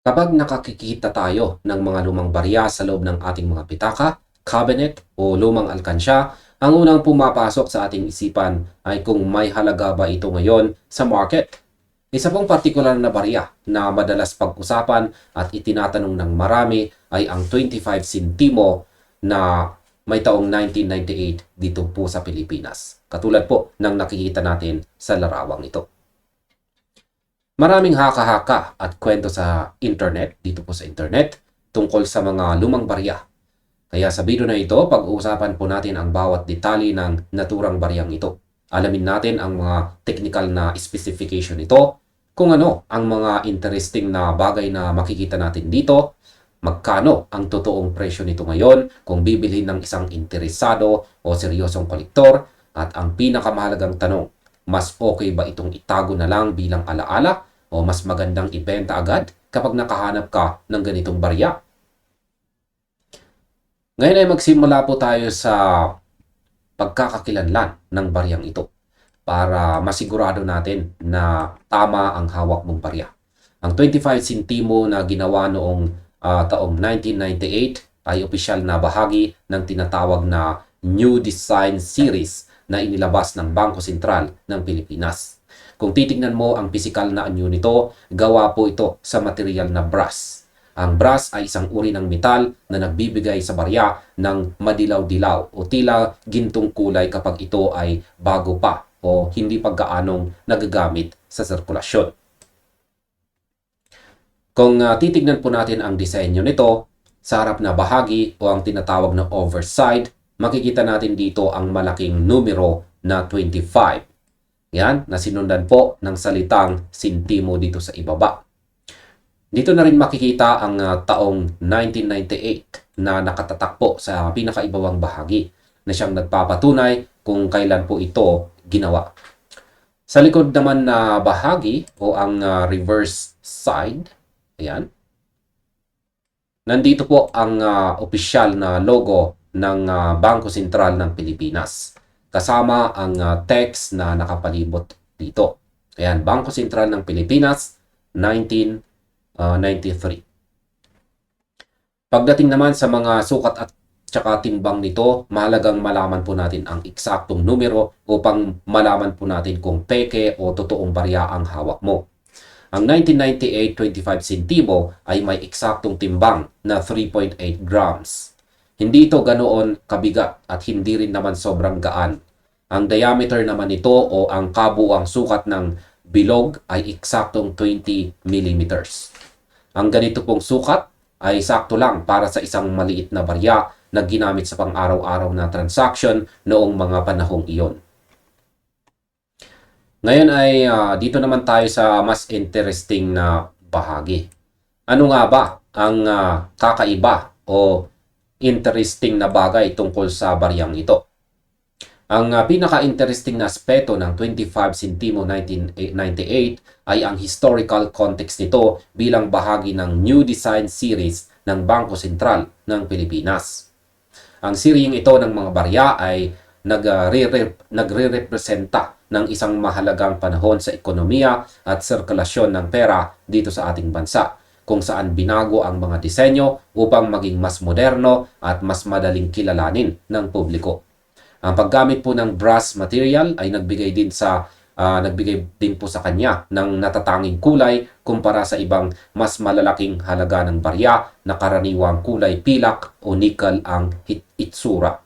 Kapag nakakikita tayo ng mga lumang barya sa loob ng ating mga pitaka, cabinet o lumang alkansya, ang unang pumapasok sa ating isipan ay kung may halaga ba ito ngayon sa market. Isa pong partikular na barya na madalas pag-usapan at itinatanong ng marami ay ang 25 centimo na may taong 1998 dito po sa Pilipinas. Katulad po ng nakikita natin sa larawang ito. Maraming haka-haka at kwento sa internet, dito po sa internet, tungkol sa mga lumang barya. Kaya sa video na ito, pag-uusapan po natin ang bawat detalye ng naturang baryang ito. Alamin natin ang mga technical na specification nito, kung ano ang mga interesting na bagay na makikita natin dito, magkano ang totoong presyo nito ngayon kung bibilhin ng isang interesado o seryosong kolektor, at ang pinakamahalagang tanong, mas okay ba itong itago na lang bilang alaala o mas magandang ibenta agad kapag nakahanap ka ng ganitong barya? Ngayon ay magsimula po tayo sa pagkakakilanlan ng baryang ito para masigurado natin na tama ang hawak mong barya. Ang 25 centimo na ginawa noong taong 1998 ay opisyal na bahagi ng tinatawag na New Design Series na inilabas ng Bangko Sentral ng Pilipinas. Kung titingnan mo ang pisikal na anyo nito, gawa po ito sa material na brass. Ang brass ay isang uri ng metal na nagbibigay sa barya ng madilaw-dilaw o tila gintong kulay kapag ito ay bago pa o hindi pa gaanong nagagamit sa sirkulasyon. Kung titignan po natin ang disenyo nito, sa harap na bahagi o ang tinatawag na overside, makikita natin dito ang malaking numero na 25. Yan, nasinundan po ng salitang sintimo dito sa ibaba. Dito na rin makikita ang taong 1998 na nakatatak po sa pinakaibabang bahagi na siyang nagpapatunay kung kailan po ito ginawa. Sa likod naman na bahagi o ang reverse side, ayan, nandito po ang opisyal na logo ng Bangko Sentral ng Pilipinas. Kasama ang text na nakapalibot dito. Ayan, Bangko Sentral ng Pilipinas, 1993. Pagdating naman sa mga sukat at tsaka timbang nito, mahalagang malaman po natin ang eksaktong numero upang malaman po natin kung peke o totoong barya ang hawak mo. Ang 1998 25 centimo ay may eksaktong timbang na 3.8 grams. Hindi ito ganoon kabigat at hindi rin naman sobrang gaan. Ang diameter naman nito o ang kabuuang sukat ng bilog ay eksaktong 20 millimeters. Ang ganito pong sukat ay sakto lang para sa isang maliit na barya na ginamit sa pang-araw-araw na transaction noong mga panahong iyon. Ngayon ay dito naman tayo sa mas interesting na bahagi. Ano nga ba ang kakaiba o interesting na bagay tungkol sa baryang ito? Ang pinaka-interesting na aspeto ng 25 centimo 1998 ay ang historical context nito bilang bahagi ng New Design Series ng Bangko Sentral ng Pilipinas. Ang seryeng ito ng mga barya ay nagre-representa ng isang mahalagang panahon sa ekonomiya at sirkulasyon ng pera dito sa ating bansa, kung saan binago ang mga disenyo upang maging mas moderno at mas madaling kilalanin ng publiko. Ang paggamit po ng brass material ay nagbigay din po sa kanya ng natatanging kulay kumpara sa ibang mas malalaking halaga ng barya na karaniwang kulay pilak o nickel ang itsura.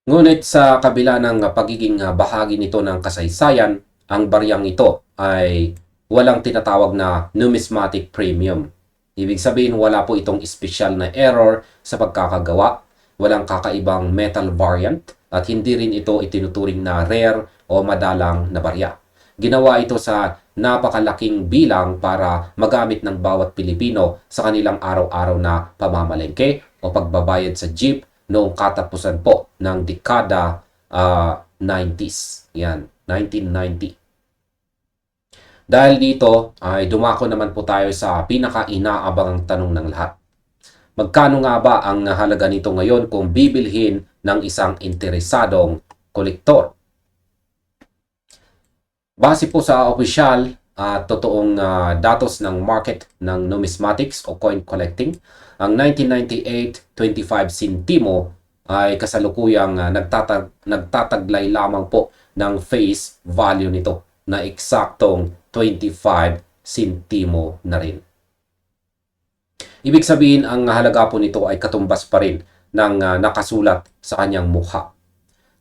Ngunit sa kabila ng pagiging bahagi nito ng kasaysayan, ang baryang ito ay walang tinatawag na numismatic premium. Ibig sabihin, wala po itong espesyal na error sa pagkakagawa, walang kakaibang metal variant, at hindi rin ito itinuturing na rare o madalang na barya. Ginawa ito sa napakalaking bilang para magamit ng bawat Pilipino sa kanilang araw-araw na pamamalengke o pagbabayad sa jeep noong katapusan po ng dekada 90s. Yan, 1990. Dahil dito ay dumako naman po tayo sa pinaka-inaabangang tanong ng lahat. Magkano nga ba ang halaga nito ngayon kung bibilhin ng isang interesadong kolektor? Base po sa opisyal at totoong datos ng market ng numismatics o coin collecting, ang 1998 25 centimo ay kasalukuyang nagtataglay lamang po ng face value nito na eksaktong 25 centimo na rin. Ibig sabihin, ang halaga po nito ay katumbas pa rin ng nakasulat sa kanyang mukha.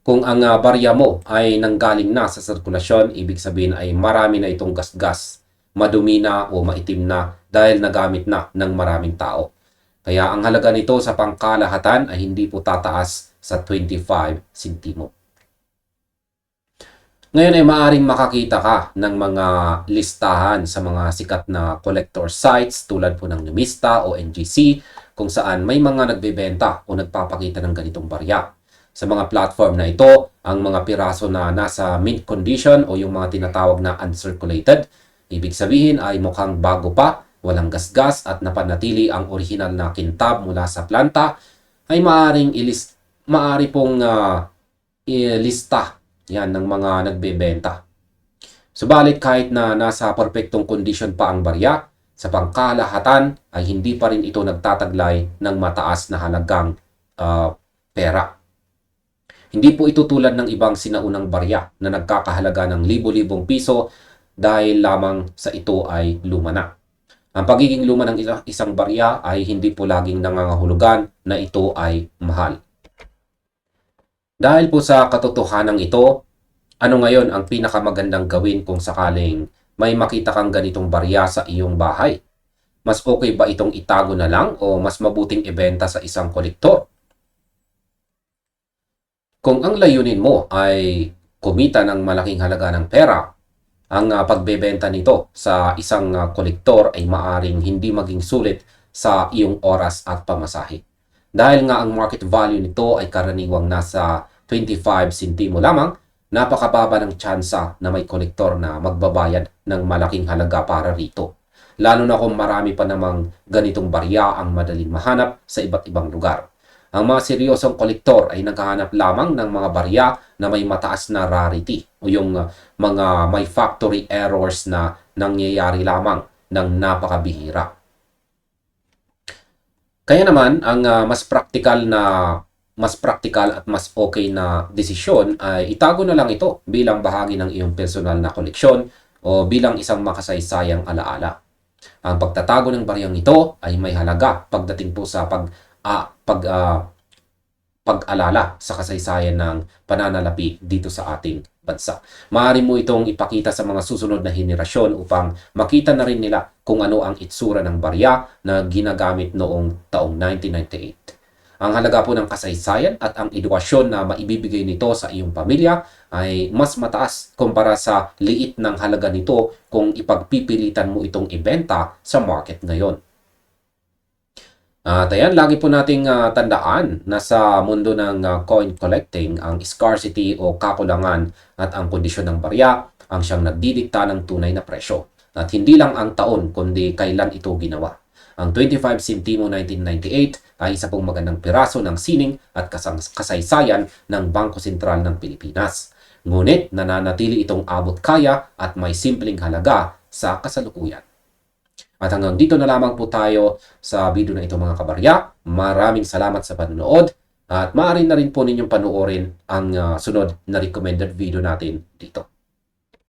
Kung ang barya mo ay nanggaling na sa sirkulasyon, ibig sabihin ay marami na itong gasgas, madumi na o maitim na dahil nagamit na ng maraming tao. Kaya ang halaga nito sa pangkalahatan ay hindi po tataas sa 25 centimo. Ngayon ay maaaring makakita ka ng mga listahan sa mga sikat na collector sites tulad po ng Numista o NGC kung saan may mga nagbebenta o nagpapakita ng ganitong barya. Sa mga platform na ito, ang mga piraso na nasa mint condition o yung mga tinatawag na uncirculated, ibig sabihin ay mukhang bago pa, walang gasgas at napanatili ang original na kintab mula sa planta, ay maaari pong ilista yan ng mga nagbebenta. Subalit kahit na nasa perpektong kondisyon pa ang barya, sa pangkalahatan ay hindi pa rin ito nagtataglay ng mataas na halagang pera. Hindi po ito tulad ng ibang sinaunang barya na nagkakahalaga ng libo-libong piso dahil lamang sa ito ay luma na. Ang pagiging luma ng isang barya ay hindi po laging nangangahulugan na ito ay mahal. Dahil po sa katotohanan ito, ano ngayon ang pinakamagandang gawin kung sakaling may makita kang ganitong barya sa iyong bahay? Mas okay ba itong itago na lang o mas mabuting ibenta sa isang kolektor? Kung ang layunin mo ay kumita ng malaking halaga ng pera, ang pagbebenta nito sa isang kolektor ay maaring hindi maging sulit sa iyong oras at pamasahe. Dahil nga ang market value nito ay karaniwang nasa 25 centimo lamang, napakababa ng tsansa na may kolektor na magbabayad ng malaking halaga para rito. Lalo na kung marami pa namang ganitong barya ang madaling mahanap sa iba't ibang lugar. Ang mga seryosong kolektor ay naghahanap lamang ng mga barya na may mataas na rarity o yung mga may factory errors na nangyayari lamang ng napakabihira. Kaya naman, ang mas praktikal at mas okay na desisyon ay itago na lang ito bilang bahagi ng iyong personal na koleksyon o bilang isang makasaysayang alaala. Ang pagtatago ng baryang ito ay may halaga pagdating po sa pag-alala sa kasaysayan ng pananalapi dito sa ating bansa. Maaari mo itong ipakita sa mga susunod na henerasyon upang makita na rin nila kung ano ang itsura ng barya na ginagamit noong taong 1998. Ang halaga po ng kasaysayan at ang edukasyon na maibibigay nito sa iyong pamilya ay mas mataas kumpara sa liit ng halaga nito kung ipagpipilitan mo itong ibenta sa market ngayon. At ayan, lagi po nating tandaan na sa mundo ng coin collecting, ang scarcity o kakulangan at ang kondisyon ng barya ang siyang nagdidikta ng tunay na presyo. At hindi lang ang taon, kundi kailan ito ginawa. Ang 25 centimo 1998 ay isa pong magandang piraso ng sining at kasaysayan ng Bangko Sentral ng Pilipinas. Ngunit nananatili itong abot kaya at may simpleng halaga sa kasalukuyan. At hanggang dito na lamang po tayo sa video na ito mga kabarya. Maraming salamat sa panonood at maaari na rin po ninyong panoorin ang sunod na recommended video natin dito.